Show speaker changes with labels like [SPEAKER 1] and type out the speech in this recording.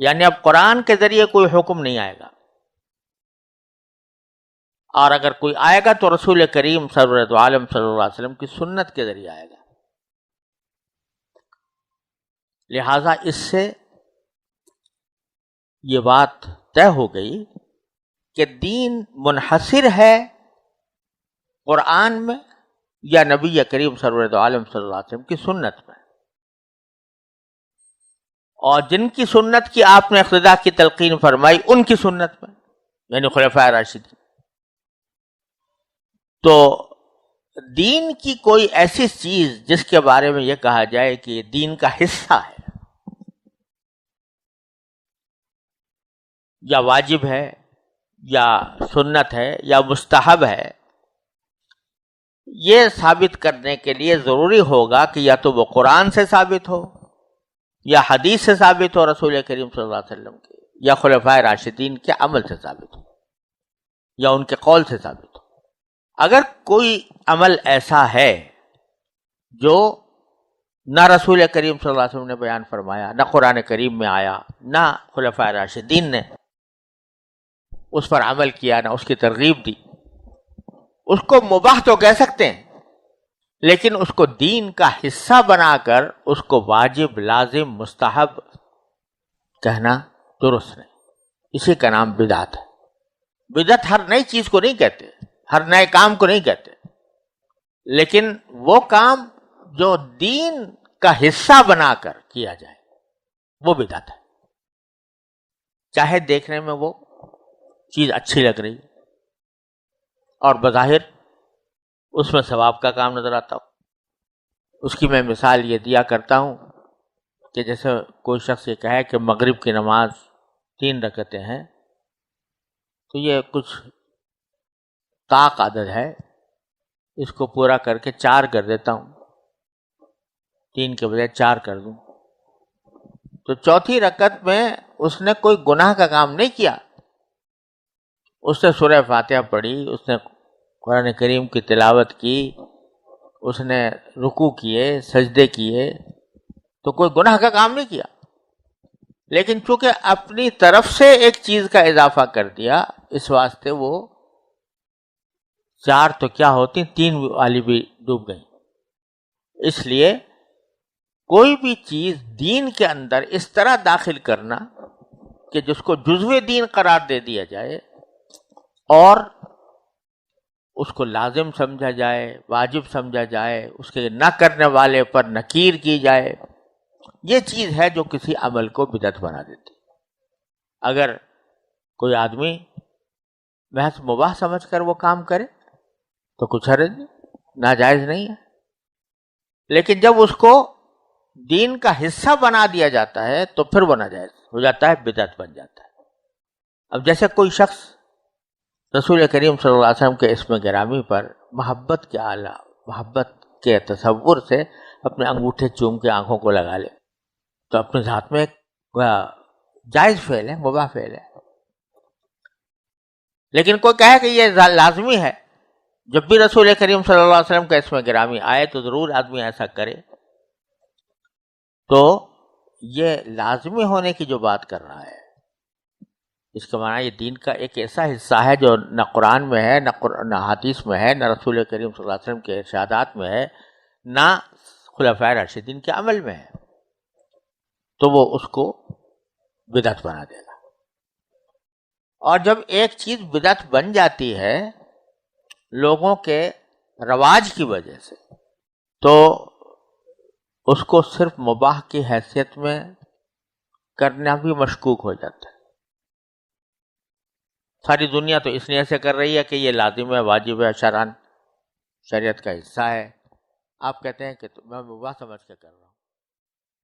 [SPEAKER 1] یعنی اب قرآن کے ذریعے کوئی حکم نہیں آئے گا، اور اگر کوئی آئے گا تو رسول کریم سرورت عالم صلی اللہ علیہ وسلم کی سنت کے ذریعے آئے گا۔ لہذا اس سے یہ بات طے ہو گئی کہ دین منحصر ہے قرآن میں یا نبی کریم سرورت عالم صلی اللہ علیہ وسلم کی سنت میں، اور جن کی سنت کی آپ نے اقتداء کی تلقین فرمائی ان کی سنت میں، یعنی خلفائے راشدین۔ تو دین کی کوئی ایسی چیز جس کے بارے میں یہ کہا جائے کہ یہ دین کا حصہ ہے یا واجب ہے یا سنت ہے یا مستحب ہے، یہ ثابت کرنے کے لیے ضروری ہوگا کہ یا تو وہ قرآن سے ثابت ہو یا حدیث سے ثابت ہو رسول کریم صلی اللہ علیہ وسلم کے، یا خلفائے راشدین کے عمل سے ثابت ہو یا ان کے قول سے ثابت ہو۔ اگر کوئی عمل ایسا ہے جو نہ رسول کریم صلی اللہ علیہ وسلم نے بیان فرمایا، نہ قرآن کریم میں آیا، نہ خلفائے راشدین نے اس پر عمل کیا، نہ اس کی ترغیب دی، اس کو مباح تو کہہ سکتے ہیں، لیکن اس کو دین کا حصہ بنا کر اس کو واجب، لازم، مستحب کہنا درست نہیں۔ اسی کا نام بدعت ہے۔ بدعت ہر نئی چیز کو نہیں کہتے، ہر نئے کام کو نہیں کہتے، لیکن وہ کام جو دین کا حصہ بنا کر کیا جائے وہ بدعت ہے، چاہے دیکھنے میں وہ چیز اچھی لگ رہی اور بظاہر اس میں ثواب کا کام نظر آتا ہو۔ اس کی میں مثال یہ دیا کرتا ہوں کہ جیسے کوئی شخص یہ کہے کہ مغرب کی نماز 3 رکعتیں ہیں، تو یہ کچھ طاق عدد ہے، اس کو پورا کر کے 4 کر دیتا ہوں، 3 کے بجائے 4 کر دوں، تو چوتھی رکعت میں اس نے کوئی گناہ کا کام نہیں کیا، اس نے سورہ فاتحہ پڑھی، اس نے قرآن کریم کی تلاوت کی، اس نے رکوع کیے، سجدے کیے، تو کوئی گناہ کا کام نہیں کیا، لیکن چونکہ اپنی طرف سے ایک چیز کا اضافہ کر دیا، اس واسطے وہ 4 تو کیا ہوتی 3 والی بھی ڈوب گئی۔ اس لیے کوئی بھی چیز دین کے اندر اس طرح داخل کرنا کہ جس کو جزو دین قرار دے دیا جائے اور اس کو لازم سمجھا جائے، واجب سمجھا جائے، اس کے نہ کرنے والے پر نکیر کی جائے، یہ چیز ہے جو کسی عمل کو بدعت بنا دیتی۔ اگر کوئی آدمی محض مباح سمجھ کر وہ کام کرے تو کچھ حرج نہیں، ناجائز نہیں ہے، لیکن جب اس کو دین کا حصہ بنا دیا جاتا ہے تو پھر وہ ناجائز ہو جاتا ہے، بدعت بن جاتا ہے۔ اب جیسے کوئی شخص رسول کریم صلی اللہ علیہ وسلم کے اسم گرامی پر محبت کے اعلیٰ، محبت کے تصور سے اپنے انگوٹھے چوم کے آنکھوں کو لگا لے تو اپنے ذات میں ایک جائز فعل ہے، مباح فعل ہے۔ لیکن کوئی کہے کہ یہ لازمی ہے، جب بھی رسول کریم صلی اللہ علیہ وسلم کا اسم گرامی آئے تو ضرور آدمی ایسا کرے، تو یہ لازمی ہونے کی جو بات کر رہا ہے، اس کا معنی یہ دین کا ایک ایسا حصہ ہے جو نہ قرآن میں ہے، نہ حدیث میں ہے، نہ رسول کریم صلی اللہ علیہ وسلم کے ارشادات میں ہے، نہ خلفائے راشدین کے عمل میں ہے، تو وہ اس کو بدعت بنا دے گا۔ اور جب ایک چیز بدعت بن جاتی ہے لوگوں کے رواج کی وجہ سے، تو اس کو صرف مباح کی حیثیت میں کرنا بھی مشکوک ہو جاتا ہے۔ ساری دنیا تو اس لیے سے کر رہی ہے کہ یہ لازم ہے، واجب ہے، شرعاً شریعت کا حصہ ہے، آپ کہتے ہیں کہ میں مباح سمجھ کے کر رہا ہوں۔